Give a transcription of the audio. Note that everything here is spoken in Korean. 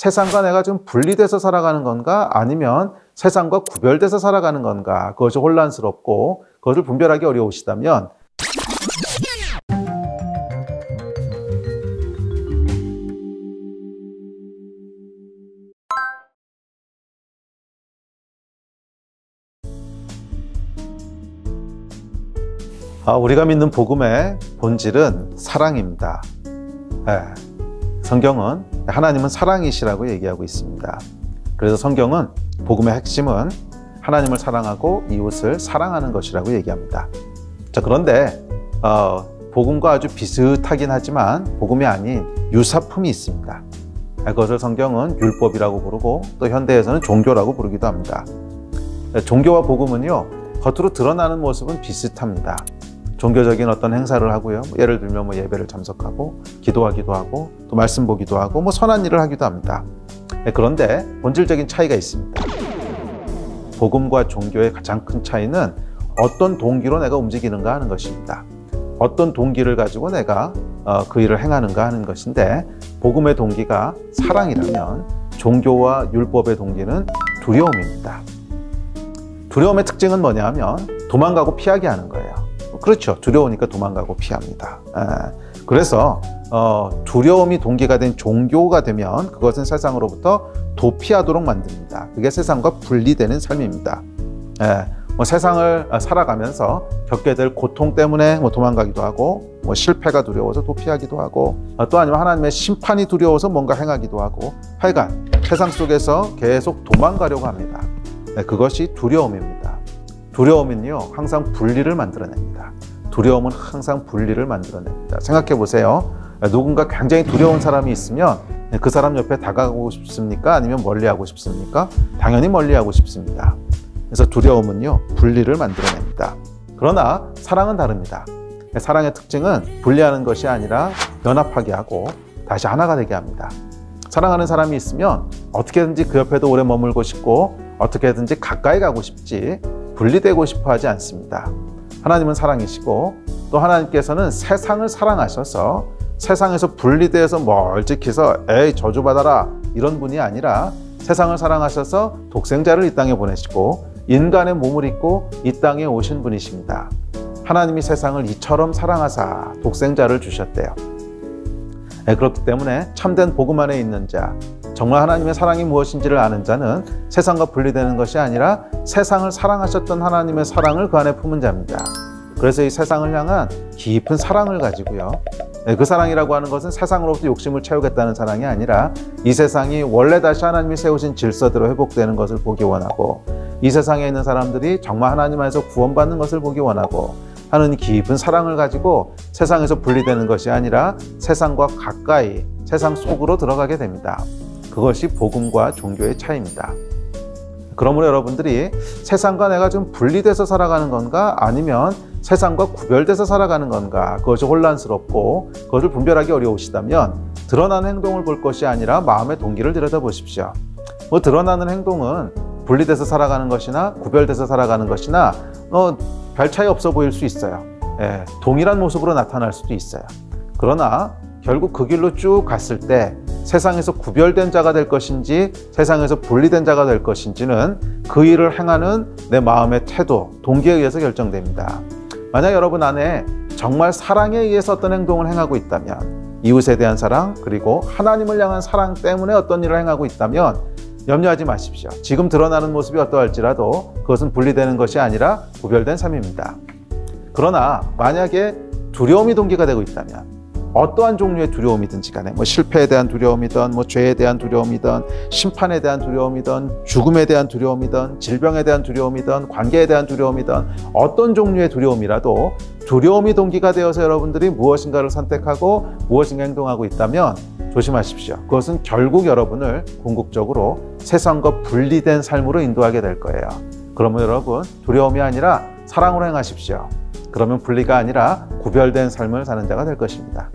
세상과 내가 좀 분리돼서 살아가는 건가 아니면 세상과 구별돼서 살아가는 건가, 그것이 혼란스럽고 그것을 분별하기 어려우시다면 우리가 믿는 복음의 본질은 사랑입니다. 성경은 하나님은 사랑이시라고 얘기하고 있습니다. 그래서 성경은 복음의 핵심은 하나님을 사랑하고 이웃을 사랑하는 것이라고 얘기합니다. 자, 그런데 복음과 아주 비슷하긴 하지만 복음이 아닌 유사품이 있습니다. 그것을 성경은 율법이라고 부르고 또 현대에서는 종교라고 부르기도 합니다. 종교와 복음은요, 겉으로 드러나는 모습은 비슷합니다. 종교적인 어떤 행사를 하고요. 예를 들면 예배를 참석하고 기도하기도 하고 또 말씀 보기도 하고 선한 일을 하기도 합니다. 그런데 본질적인 차이가 있습니다. 복음과 종교의 가장 큰 차이는 어떤 동기로 내가 움직이는가 하는 것입니다. 어떤 동기를 가지고 내가 그 일을 행하는가 하는 것인데, 복음의 동기가 사랑이라면 종교와 율법의 동기는 두려움입니다. 두려움의 특징은 뭐냐 하면 도망가고 피하게 하는 거예요. 그렇죠. 두려우니까 도망가고 피합니다. 그래서 두려움이 동기가 된 종교가 되면 그것은 세상으로부터 도피하도록 만듭니다. 그게 세상과 분리되는 삶입니다. 세상을 살아가면서 겪게 될 고통 때문에 도망가기도 하고, 실패가 두려워서 도피하기도 하고, 또 아니면 하나님의 심판이 두려워서 뭔가 행하기도 하고, 하여간 세상 속에서 계속 도망가려고 합니다. 그것이 두려움입니다. 두려움은요, 항상 분리를 만들어냅니다. 두려움은 항상 분리를 만들어냅니다. 생각해 보세요. 누군가 굉장히 두려운 사람이 있으면 그 사람 옆에 다가가고 싶습니까? 아니면 멀리하고 싶습니까? 당연히 멀리하고 싶습니다. 그래서 두려움은요, 분리를 만들어냅니다. 그러나 사랑은 다릅니다. 사랑의 특징은 분리하는 것이 아니라 연합하게 하고 다시 하나가 되게 합니다. 사랑하는 사람이 있으면 어떻게든지 그 옆에도 오래 머물고 싶고 어떻게든지 가까이 가고 싶지 분리되고 싶어 하지 않습니다. 하나님은 사랑이시고 또 하나님께서는 세상을 사랑하셔서 세상에서 분리되어서 멀찍해서 에이 저주받아라 이런 분이 아니라 세상을 사랑하셔서 독생자를 이 땅에 보내시고 인간의 몸을 입고 이 땅에 오신 분이십니다. 하나님이 세상을 이처럼 사랑하사 독생자를 주셨대요. 그렇기 때문에 참된 복음 안에 있는 자, 정말 하나님의 사랑이 무엇인지를 아는 자는 세상과 분리되는 것이 아니라 세상을 사랑하셨던 하나님의 사랑을 그 안에 품은 자입니다. 그래서 이 세상을 향한 깊은 사랑을 가지고요, 그 사랑이라고 하는 것은 세상으로부터 욕심을 채우겠다는 사랑이 아니라 이 세상이 원래 다시 하나님이 세우신 질서대로 회복되는 것을 보기 원하고, 이 세상에 있는 사람들이 정말 하나님 안에서 구원받는 것을 보기 원하고 하는 깊은 사랑을 가지고 세상에서 분리되는 것이 아니라 세상과 가까이, 세상 속으로 들어가게 됩니다. 그것이 복음과 종교의 차이입니다. 그러므로 여러분들이 세상과 내가 좀 분리돼서 살아가는 건가 아니면 세상과 구별돼서 살아가는 건가, 그것이 혼란스럽고 그것을 분별하기 어려우시다면 드러나는 행동을 볼 것이 아니라 마음의 동기를 들여다보십시오. 드러나는 행동은 분리돼서 살아가는 것이나 구별돼서 살아가는 것이나 별 차이 없어 보일 수 있어요. 동일한 모습으로 나타날 수도 있어요. 그러나 결국 그 길로 쭉 갔을 때 세상에서 구별된 자가 될 것인지 세상에서 분리된 자가 될 것인지는 그 일을 행하는 내 마음의 태도, 동기에 의해서 결정됩니다. 만약 여러분 안에 정말 사랑에 의해서 어떤 행동을 행하고 있다면, 이웃에 대한 사랑 그리고 하나님을 향한 사랑 때문에 어떤 일을 행하고 있다면 염려하지 마십시오. 지금 드러나는 모습이 어떠할지라도 그것은 분리되는 것이 아니라 구별된 삶입니다. 그러나 만약에 두려움이 동기가 되고 있다면, 어떠한 종류의 두려움이든지 간에 실패에 대한 두려움이든 죄에 대한 두려움이든 심판에 대한 두려움이든 죽음에 대한 두려움이든 질병에 대한 두려움이든 관계에 대한 두려움이든 어떤 종류의 두려움이라도 두려움이 동기가 되어서 여러분들이 무엇인가를 선택하고 무엇인가 행동하고 있다면 조심하십시오. 그것은 결국 여러분을 궁극적으로 세상과 분리된 삶으로 인도하게 될 거예요. 그러면 여러분, 두려움이 아니라 사랑으로 행하십시오. 그러면 분리가 아니라 구별된 삶을 사는 자가 될 것입니다.